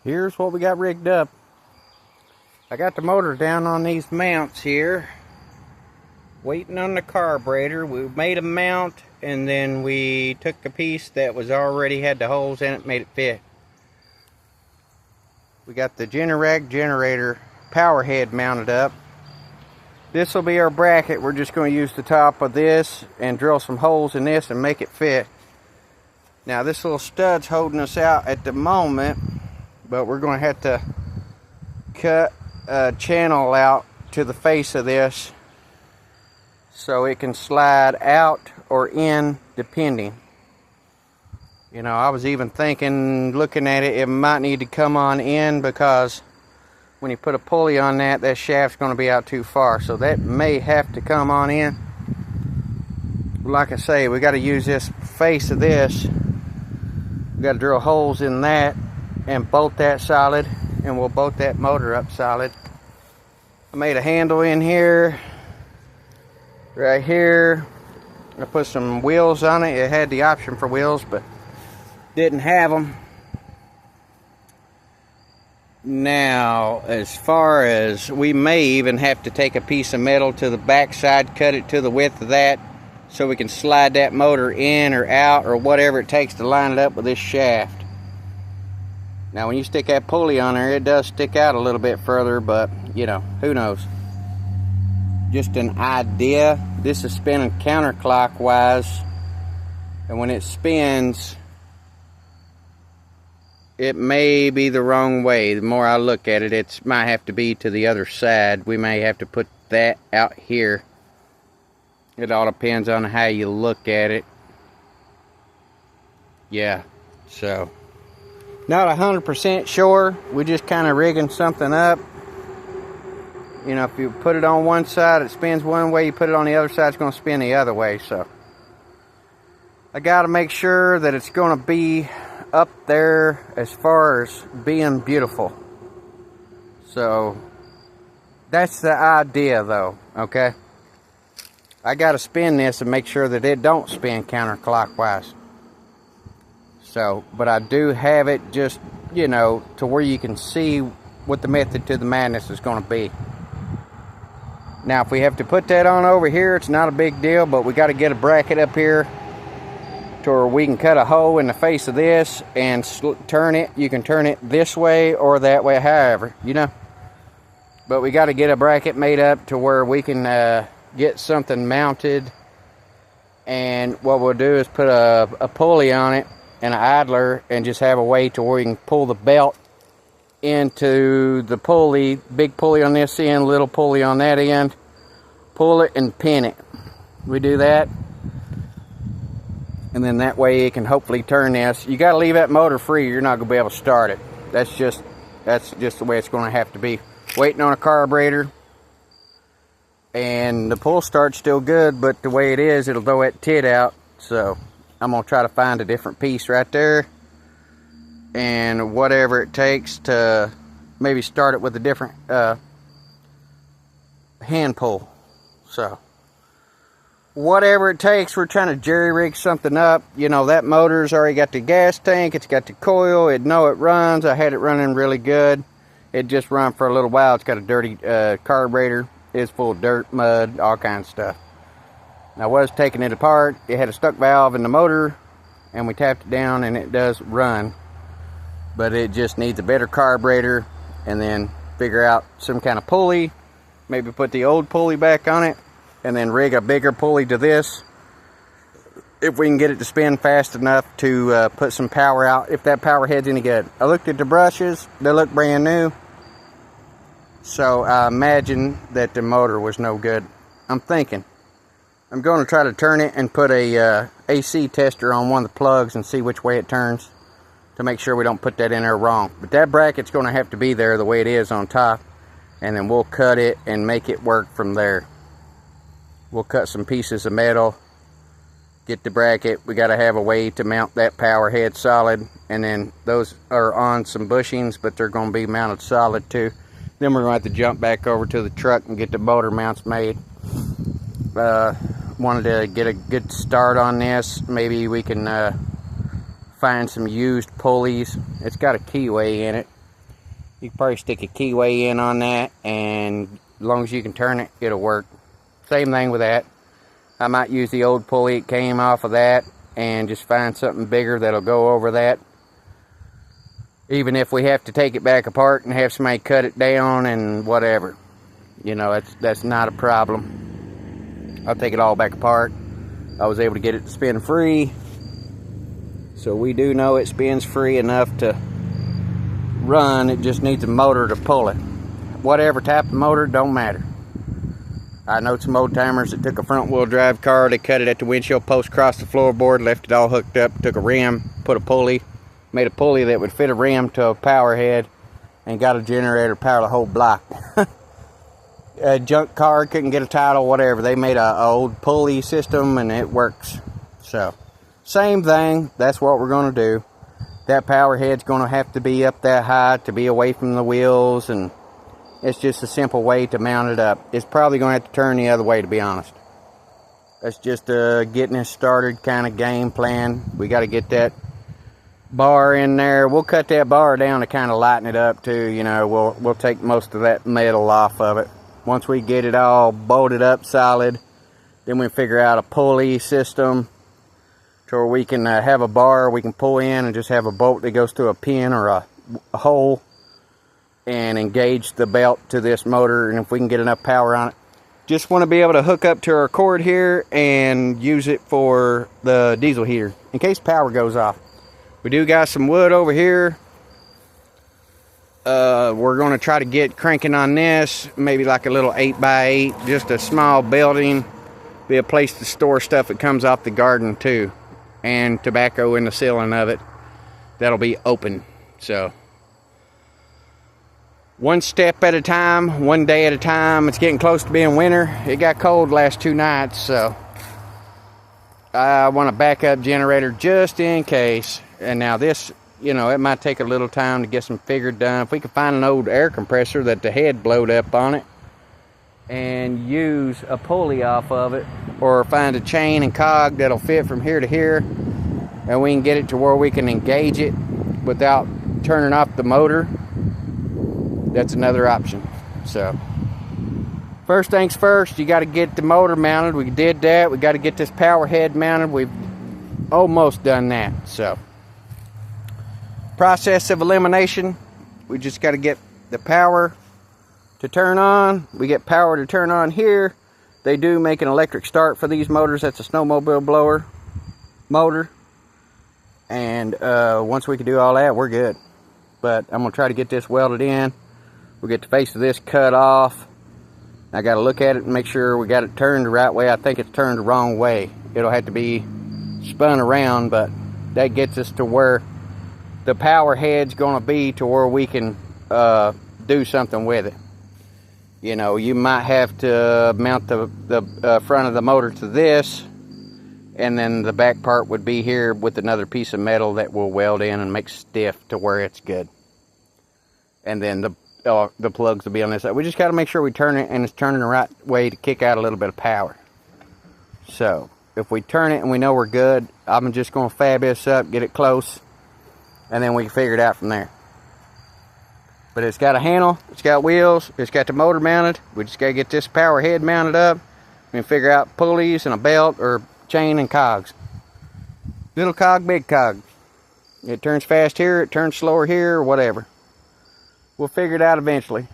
Here's what we got rigged up. I got the motor down on these mounts here, waiting on the carburetor. We made a mount, and then we took a piece that was already had the holes in it, made it fit. We got the Generac generator power head mounted up. This will be our bracket. We're just going to use the top of this and drill some holes in this and make it fit. Now this little stud's holding us out at the moment, but we're going to have to cut a channel out to the face of this so it can slide out or in depending. You know, I was even thinking, looking at it, it might need to come on in, because when you put a pulley on that, that shaft's going to be out too far, so that may have to come on in. Like I say, we got to use this face of this. We got to drill holes in that and bolt that solid, and we'll bolt that motor up solid. I made a handle in here, right here. I put some wheels on it. It had the option for wheels, but didn't have them. Now, as far as, we may even have to take a piece of metal to the back side, cut it to the width of that, so we can slide that motor in or out or whatever it takes to line it up with this shaft. Now when you stick that pulley on there, it does stick out a little bit further, but you know, who knows. Just an idea. This is spinning counterclockwise, and when it spins, it may be the wrong way. The more I look at it, it might have to be to the other side. We may have to put that out here. It all depends on how you look at it. Yeah, so not 100% sure. We're just kind of rigging something up. You know, if you put it on one side, it spins one way. You put it on the other side, it's going to spin the other way. So I got to make sure that it's going to be up there as far as being beautiful. So that's the idea, though. Okay, I got to spin this and make sure that it don't spin counterclockwise. So, but I do have it just, you know, to where you can see what the method to the madness is going to be. Now, if we have to put that on over here, it's not a big deal, but we got to get a bracket up here to where we can cut a hole in the face of this and turn it. You can turn it this way or that way, however, you know. But we got to get a bracket made up to where we can get something mounted. And what we'll do is put a pulley on it and an idler, and just have a way to where you can pull the belt into the pulley. Big pulley on this end, little pulley on that end. Pull it and pin it. We do that, and then that way it can hopefully turn this. You got to leave that motor free. You're not going to be able to start it. That's just the way it's going to have to be. Waiting on a carburetor, and the pull start's still good, but the way it is, it'll throw that tit out. So I'm going to try to find a different piece right there, and whatever it takes to maybe start it with a different hand pull. So whatever it takes, we're trying to jerry rig something up. You know, that motor's already got the gas tank, it's got the coil, it runs. I had it running really good. It just run for a little while. It's got a dirty carburetor. It's full of dirt, mud, all kinds of stuff. I was taking it apart. It had a stuck valve in the motor, and we tapped it down, and it does run. But it just needs a better carburetor, and then figure out some kind of pulley. Maybe put the old pulley back on it, and then rig a bigger pulley to this. If we can get it to spin fast enough to put some power out, if that power head's any good. I looked at the brushes. They look brand new. So I imagine that the motor was no good. I'm thinking I'm going to try to turn it and put a AC tester on one of the plugs and see which way it turns, to make sure we don't put that in there wrong. But that bracket's going to have to be there the way it is on top, and then we'll cut it and make it work from there. We'll cut some pieces of metal, get the bracket. We got to have a way to mount that power head solid, and then those are on some bushings, but they're going to be mounted solid too. Then we're going to have to jump back over to the truck and get the motor mounts made. Wanted to get a good start on this. Maybe we can find some used pulleys. It's got a keyway in it. You can probably stick a keyway in on that, and as long as you can turn it, it'll work. Same thing with that. I might use the old pulley it came off of that and just find something bigger that'll go over that. Even if we have to take it back apart and have somebody cut it down and whatever. You know, that's not a problem. I'll take it all back apart. I was able to get it to spin free. So we do know it spins free enough to run. It just needs a motor to pull it. Whatever type of motor, don't matter. I know some old timers that took a front wheel drive car, they cut it at the windshield post, crossed the floorboard, left it all hooked up, took a rim, put a pulley, made a pulley that would fit a rim to a power head, and got a generator to power the whole block. A junk car, couldn't get a title, whatever. They made a old pulley system and it works. So, same thing, that's what we're going to do. That power head's going to have to be up that high to be away from the wheels, and it's just a simple way to mount it up. It's probably going to have to turn the other way, to be honest. That's just getting us started kind of game plan. We got to get that bar in there. We'll cut that bar down to kind of lighten it up too. You know, we'll take most of that metal off of it. Once we get it all bolted up solid, then we figure out a pulley system to where we can have a bar we can pull in and just have a bolt that goes through a pin or a hole and engage the belt to this motor, and if we can get enough power on it. Just want to be able to hook up to our cord here and use it for the diesel heater in case power goes off. We do got some wood over here. We're going to try to get cranking on this, maybe like a little 8x8, just a small building, be a place to store stuff that comes off the garden too, and tobacco in the ceiling of it that'll be open. So one step at a time, one day at a time. It's getting close to being winter. It got cold the last 2 nights, so I want a backup generator just in case. And now this, you know, it might take a little time to get some figured done. If we could find an old air compressor that the head blowed up on it and use a pulley off of it, or find a chain and cog that'll fit from here to here, and we can get it to where we can engage it without turning off the motor, that's another option. So first things first, you got to get the motor mounted. We did that. We got to get this power head mounted. We've almost done that. So process of elimination, we just got to get the power to turn on. We get power to turn on here. They do make an electric start for these motors. That's a snowmobile blower motor, and once we can do all that, we're good. But I'm gonna try to get this welded in. We'll get the face of this cut off. I got to look at it and make sure we got it turned the right way. I think it's turned the wrong way. It'll have to be spun around, but that gets us to where the power head's going to be, to where we can do something with it. You know, you might have to mount the front of the motor to this, and then the back part would be here with another piece of metal that we'll weld in and make stiff to where it's good. And then the plugs will be on this side. We just got to make sure we turn it and it's turning the right way to kick out a little bit of power. So if we turn it and we know we're good, I'm just going to fab this up, get it close, and then we can figure it out from there. But it's got a handle, it's got wheels, it's got the motor mounted. We just got to get this power head mounted up and figure out pulleys and a belt or chain and cogs. Little cog, big cog. It turns fast here, it turns slower here, or whatever. We'll figure it out eventually.